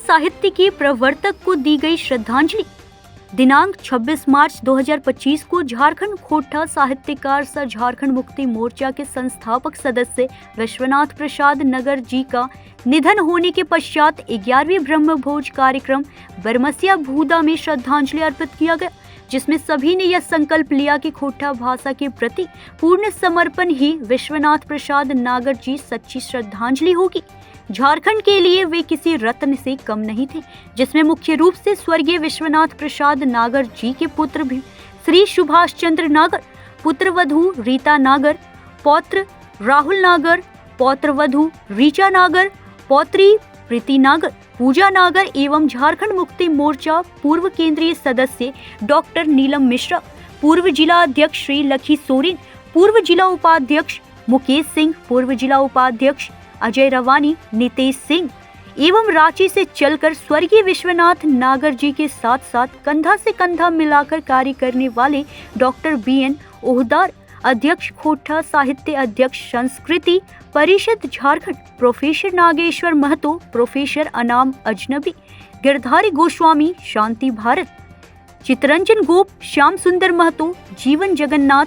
साहित्य के प्रवर्तक को दी गई श्रद्धांजलि। दिनांक 26 मार्च 2025 को झारखंड खोटा साहित्यकार सह झारखंड मुक्ति मोर्चा के संस्थापक सदस्य विश्वनाथ प्रसाद नागर जी का निधन होने के पश्चात 11वीं ब्रह्मभोज कार्यक्रम बरमसिया भूदा में श्रद्धांजलि अर्पित किया गया, जिसमें सभी ने यह संकल्प लिया कि खोटा भाषा के प्रति पूर्ण समर्पण ही विश्वनाथ प्रसाद नागर जी सच्ची श्रद्धांजलि होगी। झारखंड के लिए वे किसी रत्न से कम नहीं थे, जिसमें मुख्य रूप से स्वर्गीय विश्वनाथ प्रसाद नागर जी के पुत्र भी श्री सुभाष चंद्र नागर, पुत्र वधू रीता नागर, पौत्र राहुल नागर, पौत्र वधू रीचा नागर, पौत्री प्रीति नागर, पूजा नागर एवं झारखंड मुक्ति मोर्चा पूर्व केंद्रीय सदस्य डॉक्टर नीलम मिश्रा, पूर्व जिला अध्यक्ष श्री लखी सोरेन, पूर्व जिला उपाध्यक्ष मुकेश सिंह, पूर्व जिला उपाध्यक्ष अजय रवानी, नितेश सिंह एवं रांची से चलकर स्वर्गीय विश्वनाथ नागर जी के साथ साथ कंधा से कंधा मिलाकर कार्य करने वाले डॉक्टर BN ओहदार, अध्यक्ष खोटा साहित्य, अध्यक्ष संस्कृति परिषद झारखंड, प्रोफेसर नागेश्वर महतो, प्रोफेसर अनाम अजनबी, गिरधारी गोस्वामी, शांति भारत, चितरंजन गोप, श्याम सुंदर महतो, जीवन जगन्नाथ,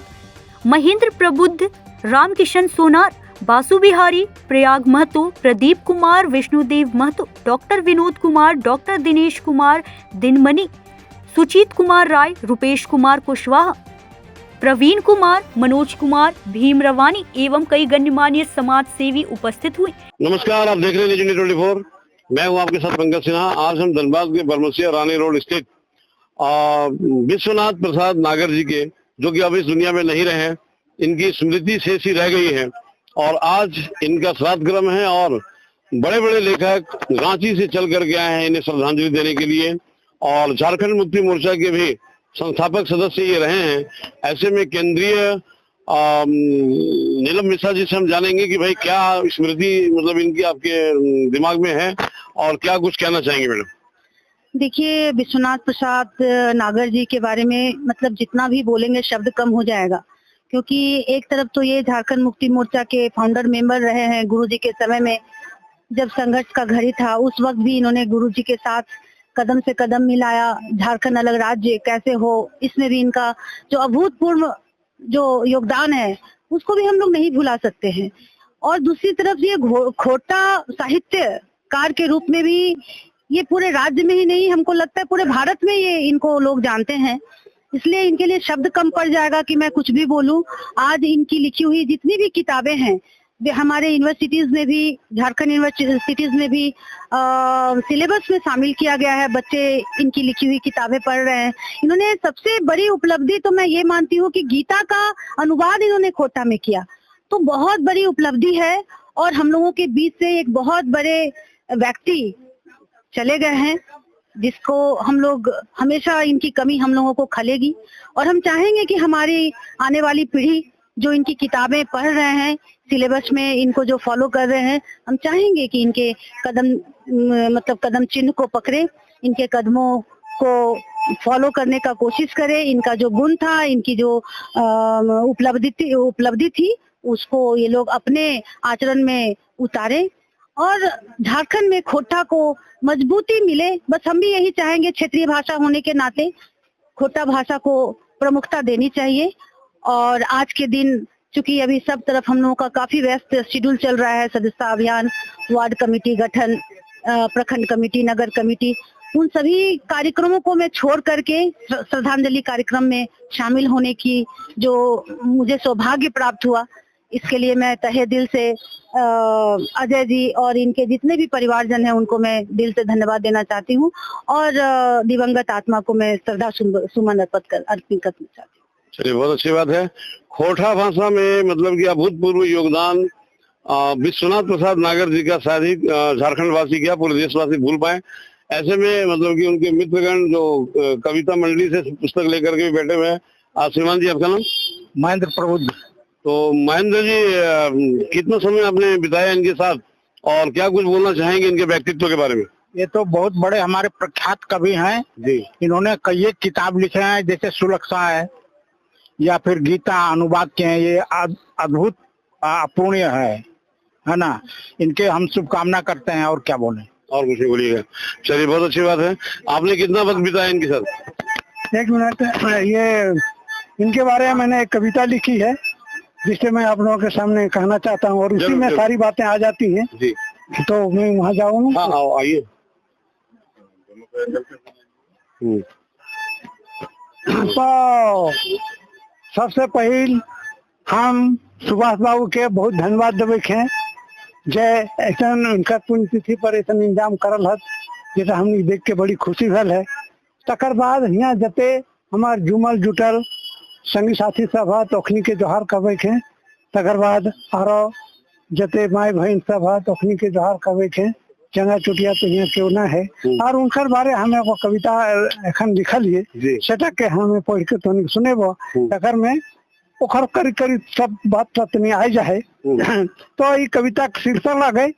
महेंद्र प्रबुद्ध, रामकिशन सोनार, बासु बिहारी, प्रयाग महतो, प्रदीप कुमार, विष्णुदेव महतो, डॉक्टर विनोद कुमार, डॉक्टर दिनेश कुमार दिनमणि, सुचित कुमार राय, रुपेश कुमार कुशवाहा, प्रवीण कुमार, मनोज कुमार, भीम रवानी एवं कई गण्यमान्य समाज सेवी उपस्थित हुए। नमस्कार, आप देख रहे हैं न्यूज़ 24। मैं हूं आपके साथ पंकज सिन्हा। आज हम धनबाद के बरमसिया रानी रोड स्थित विश्वनाथ प्रसाद नागर जी के, जो कि अब इस दुनिया में नहीं रहे, इनकी स्मृति शेष ही रह गई है और आज इनका श्राद्ध क्रम है और बड़े बड़े लेखक रांची से चल करके आए हैं इन्हें श्रद्धांजलि देने के लिए और झारखंड मुक्ति मोर्चा के भी संस्थापक सदस्य ये रहे हैं। ऐसे में केंद्रीय नीलम मिश्रा जी से हम जानेंगे कि भाई क्या स्मृति मतलब इनकी आपके दिमाग में है और क्या कुछ कहना चाहेंगे मैडम। देखिए, विश्वनाथ प्रसाद नागर जी के बारे में मतलब जितना भी बोलेंगे शब्द कम हो जाएगा, क्योंकि एक तरफ तो ये झारखंड मुक्ति मोर्चा के फाउंडर मेंबर रहे हैं। गुरुजी के समय में जब संघर्ष का घड़ी था, उस वक्त भी इन्होंने गुरुजी के साथ कदम से कदम मिलाया। झारखंड अलग राज्य कैसे हो, इसमें भी इनका जो अभूतपूर्व जो योगदान है उसको भी हम लोग नहीं भुला सकते हैं। और दूसरी तरफ ये खोटा साहित्यकार के रूप में भी ये पूरे राज्य में ही नहीं, हमको लगता है पूरे भारत में ये इनको लोग जानते हैं। इसलिए इनके लिए शब्द कम पड़ जाएगा कि मैं कुछ भी बोलूं। आज इनकी लिखी हुई जितनी भी किताबें हैं वे हमारे यूनिवर्सिटीज में भी, झारखंड यूनिवर्सिटीज में भी सिलेबस में शामिल किया गया है। बच्चे इनकी लिखी हुई किताबें पढ़ रहे हैं। इन्होंने सबसे बड़ी उपलब्धि तो मैं ये मानती हूँ कि गीता का अनुवाद इन्होंने खोटा में किया, तो बहुत बड़ी उपलब्धि है। और हम लोगों के बीच से एक बहुत बड़े व्यक्ति चले गए हैं जिसको हम लोग हमेशा इनकी कमी हम लोगों को खलेगी। और हम चाहेंगे कि हमारी आने वाली पीढ़ी जो इनकी किताबें पढ़ रहे हैं, सिलेबस में इनको जो फॉलो कर रहे हैं, हम चाहेंगे कि इनके कदम चिन्ह को पकड़े, इनके कदमों को फॉलो करने का कोशिश करें। इनका जो गुण था, इनकी जो उपलब्धि थी, उसको ये लोग अपने आचरण में उतारें और झारखंड में खोटा को मजबूती मिले। बस हम भी यही चाहेंगे, क्षेत्रीय भाषा होने के नाते खोटा भाषा को प्रमुखता देनी चाहिए। और आज के दिन चूंकि अभी सब तरफ हम लोगों का काफी व्यस्त शेड्यूल चल रहा है, सदस्यता अभियान, वार्ड कमेटी गठन, प्रखंड कमेटी, नगर कमेटी, उन सभी कार्यक्रमों को मैं छोड़ करके श्रद्धांजलि कार्यक्रम में शामिल होने की जो मुझे सौभाग्य प्राप्त हुआ, इसके लिए मैं तहे दिल से अजय जी और इनके जितने भी परिवारजन हैं उनको मैं दिल से धन्यवाद देना चाहती हूँ और दिवंगत आत्मा को मैं श्रद्धा सुमन अर्पित करना चाहती हूँ। चलिए, बहुत अच्छी बात है। खोटा भाषा में मतलब कि अभूतपूर्व योगदान विश्वनाथ प्रसाद नागर जी का शायद ही झारखंड वासी क्या पूरे देशवासी भूल पाए। ऐसे में मतलब कि उनके मित्रगण जो कविता मंडली से पुस्तक लेकर के बैठे हुए हैं। श्रीमान जी, आपका नाम? महेंद्र प्रबुद्ध। तो महेंद्र जी, कितना समय आपने बिताया इनके साथ और क्या कुछ बोलना चाहेंगे इनके व्यक्तित्व के बारे में? ये तो बहुत बड़े हमारे प्रख्यात कवि हैं जी। इन्होंने कई एक किताब लिखे हैं, जैसे सुलक्षा है या फिर गीता अनुवाद के हैं। ये अद्भुत अपूर्णीय है ना। इनके हम शुभकामना करते हैं और क्या बोले। और कुछ नहीं बोलिएगा। चलिए, बहुत अच्छी बात है। आपने कितना वक्त बिताया इनके साथ? 1 मिनट, ये इनके बारे में मैंने एक कविता लिखी है जिससे मैं आप लोगों के सामने कहना चाहता हूँ, और उसी में सारी बातें आ जाती हैं जी। तो मैं वहाँ जाऊँगा। हाँ, आइए। तो सबसे पहले हम सुभाष बाबू के बहुत धन्यवाद देवे हैं, जय ऐसा उनका पुण्यतिथि पर ऐसा इंतजाम करल है जैसा हमने देख के बड़ी खुशी भल है। तकर बाद यहाँ जते हमार जुमल जुटल संगी साथी सब है तखनी के जोहार कवे हैं। तकर बाद आरो जते माई बहन सब है तखनी के जोहार कवे हैं। चंगा चुटिया तो यहाँ क्यों ना है, और उनकर बारे हमें वो कविता एखन लिखल है सेटा के हमें पढ़ के तो सुनेबो। तकर में ओखर करीब करीब सब बात तनी आई जाए। तो ये कविता के शीर्षक लगे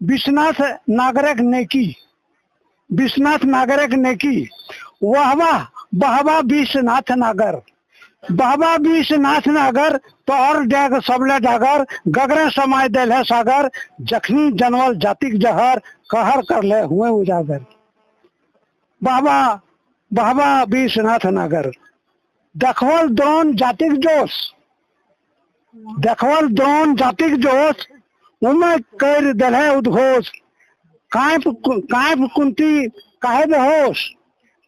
विश्वनाथ नागरिक नेकी। विश्वनाथ नागरिक नेकी वाह वाह बहवा विश्वनाथ नागर, बहवा विश्वनाथ नागर तोहर डेग सबले डागर, गगरे समाय दिल है सागर, जखनी जनवल जातिक जहर कहर कर ले हुए उजागर। बहवा बहवा विश्वनाथ नागर देखवल द्रोण जातिक जोश, देखवल द्रोण जातिक जोश उमे कर दिल है उद्घोष, कांप कुंती काहे बेहोश,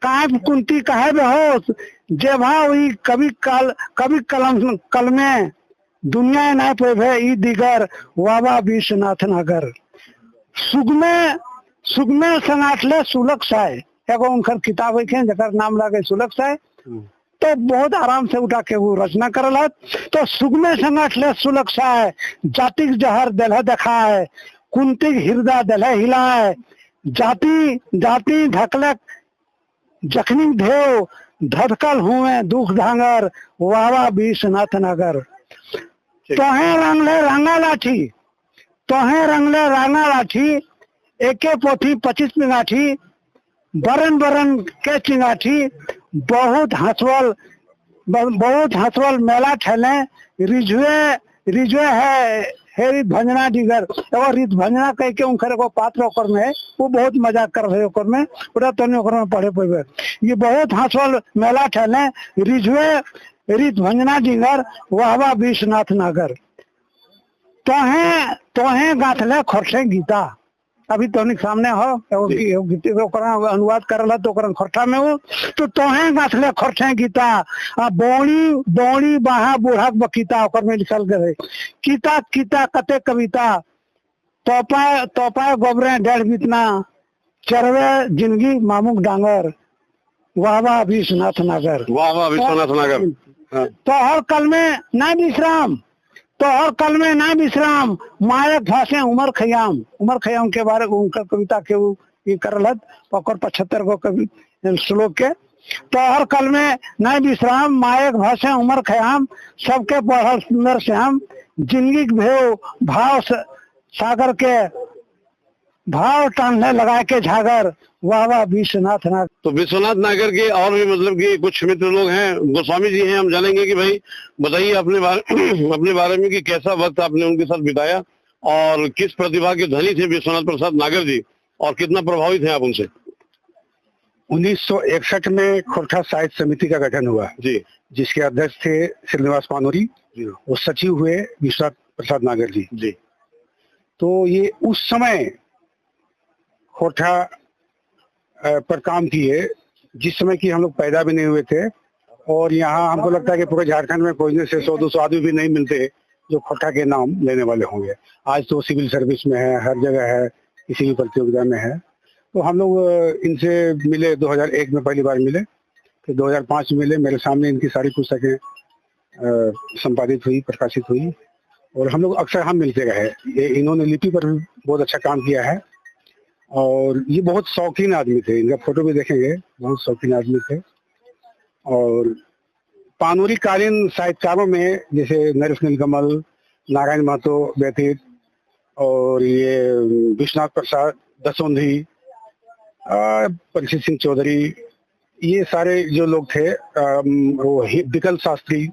कांप कुंती काहे बेहोश, जेभा हुई कभी कल में दुनिया ना पे ई दिगर वावा विश्वनाथ नगर। सुगमे सनाटले सुलक साय, एगो उनकर किताब है जकर नाम लागे सुलक साय। तो बहुत आराम से उठा के वो रचना करल है। तो सुगमे सनाटले सुलक साय, जातिक जहर दिल देखा है, कुंती हृदय दिल हिलाए, जाति जाति ढकलक जखनी धेव धधकल हुए दुख धांगर वावा विश्वनाथ नगर। तोहे रंगले रंगा लाठी, तोहे रंगले रंगा लाठी, एके पोथी 25 पिंगाठी, बरन बरन के चिंगाठी, बहुत हंसवल मेला ठेले, रिझुए है हेरी भंजना डिगर। और रित भंजना कह के उनकर को पात्र ओकर में है, वो बहुत मजाक कर रहे ओकर में, पूरा तने ओकर में पढ़े पड़े। ये बहुत हंसवल मेला ठेले, रिझुए रित भंजना डिगर वाहवा विश्वनाथ नगर। तोहे गाथले खरसे गीता। अभी तोनिक सामने हो गीत अनुवाद करल तो खर्चा में हो। तो तोहे गाथले खर्चे गीता, बौड़ी बाहा बूढ़क बकीता ओकर में लिखल गए। कीता कीता कते कविता, तोपाए गोबरे डेढ़ बीतना, चरवे जिंदगी मामुक डांगर वाह वाह विश्वनाथ नगर। वाह वाह विश्वनाथ नगर। तो हर कल में ना विश्राम, तो हर कल में ना विश्राम, मायक भाषे उमर खयाम के बारे में उनका कविता के ये करल है। 75 गो कवि श्लोक के। तो हर कल में ना विश्राम, मायक भाषे उमर खयाम, सबके पढ़ल सुंदर श्याम, जिंदगी भेव भाव सागर के भाव टांगने लगा के झागर वाह वाह विश्वनाथ नागर। तो विश्वनाथ नागर के और भी मतलब कि कुछ मित्र लोग हैं, गोस्वामी जी हैं, हम जानेंगे कि भाई बताइए अपने बारे में कि कैसा वक्त आपने उनके साथ बिताया और किस प्रतिभा के धनी थे विश्वनाथ प्रसाद नागर जी और कितना प्रभावित हैं आप उनसे। 1961 में खोरठा साहित्य समिति का गठन हुआ जी, जिसके अध्यक्ष थे श्रीनिवास पानोरी, वो सचिव हुए विश्वनाथ प्रसाद नागर जी। तो ये उस समय खोरठा पर काम किए जिस समय की हम लोग पैदा भी नहीं हुए थे, और यहाँ हमको लगता है कि पूरे झारखंड में खोजने से 100-200 आदमी भी नहीं मिलते जो खोरठा के नाम लेने वाले होंगे। आज तो सिविल सर्विस में है, हर जगह है, किसी भी प्रतियोगिता में है। तो हम लोग इनसे मिले 2001 में पहली बार मिले, फिर 2005 में मिले। मेरे सामने इनकी सारी पुस्तकें संपादित हुई, प्रकाशित हुई, और हम लोग अक्सर हम मिलते रहे। इन्होंने लिपि पर भी बहुत अच्छा काम किया है, और ये बहुत शौकीन आदमी थे। इनका फोटो भी देखेंगे, बहुत शौकीन आदमी थे। और पानोरी कालीन साहित्यकारों में जैसे नरेश नीलकमल, नारायण महतो व्यतीत, और ये विश्वनाथ प्रसाद दसोंधी, परीक्षित सिंह चौधरी, ये सारे जो लोग थे, वो विकल शास्त्री,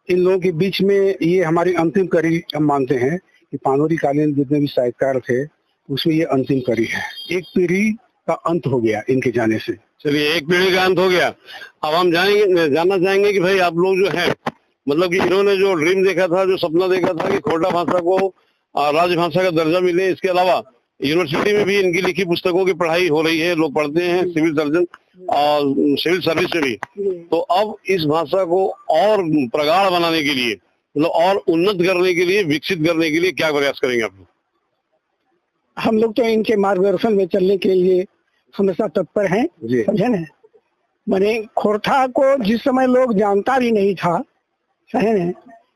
इन लोगों के बीच में ये हमारी अंतिम कड़ी हम मानते हैं कि पानोरी कालीन जितने भी साहित्यकार थे उसमें ये अंतिम कड़ी है। एक पीढ़ी का अंत हो गया इनके जाने से। चलिए, एक पीढ़ी का अंत हो गया। अब हम जानना चाहेंगे कि भाई आप लोग जो हैं, मतलब कि इन्होंने जो ड्रीम देखा था, जो सपना देखा था कि खोरठा भाषा को राजभाषा का दर्जा मिले, इसके अलावा यूनिवर्सिटी में भी इनकी लिखी पुस्तकों की पढ़ाई हो रही है, लोग पढ़ते हैं, सिविल सर्जन और सिविल सर्विस में भी। तो अब इस भाषा को और प्रगाढ़ बनाने के लिए, मतलब और उन्नत करने के लिए, विकसित करने के लिए क्या प्रयास करेंगे आप लोग? हम लोग तो इनके मार्गदर्शन में चलने के लिए हमेशा तत्पर हैं, समझे ना। मैंने खोरठा को जिस समय लोग जानता भी नहीं था, समझे ना,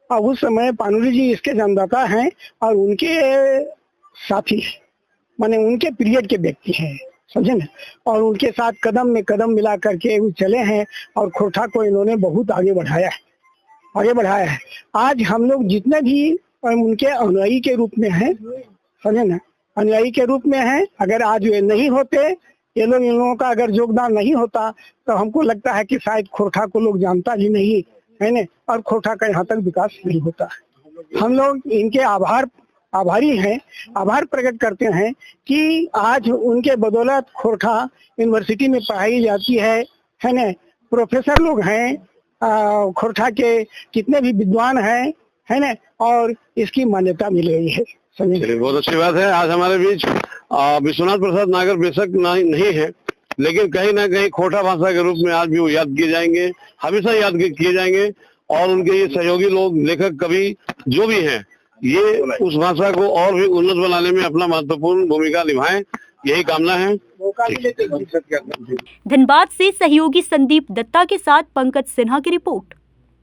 और उस समय पानुरी जी इसके जन्मदाता हैं और उनके साथी, माने उनके पीरियड के व्यक्ति हैं, समझे ना। और उनके साथ कदम में कदम मिला करके वो चले हैं और खोरठा को इन्होंने बहुत आगे बढ़ाया है। आज हम लोग जितने भी उनके अनुयायी के रूप में हैं, समझे ना, अनुयायी के रूप में हैं। अगर आज ये नहीं होते, इन लोगों का अगर योगदान नहीं होता, तो हमको लगता है कि शायद खोरठा को लोग जानता भी नहीं है ना, और खोरठा का यहाँ तक विकास नहीं होता। हम लोग इनके आभारी हैं, आभार प्रकट करते हैं कि आज उनके बदौलत खोरठा यूनिवर्सिटी में पढ़ाई जाती है ना। प्रोफेसर लोग हैं, खोरठा के कितने भी विद्वान हैं, है ना, और इसकी मान्यता मिल गई है। चलिए, बहुत अच्छी बात है। आज हमारे बीच विश्वनाथ प्रसाद नागर बेशक नहीं है, लेकिन कहीं ना कहीं खोरठा भाषा के रूप में आज भी वो याद किए जाएंगे, हमेशा याद किए जाएंगे। और उनके ये सहयोगी लोग, लेखक, कवि जो भी हैं, ये उस भाषा को और भी उन्नत बनाने में अपना महत्वपूर्ण भूमिका निभाएं, यही कामना है। धनबाद से सहयोगी संदीप दत्ता के साथ पंकज सिन्हा की रिपोर्ट।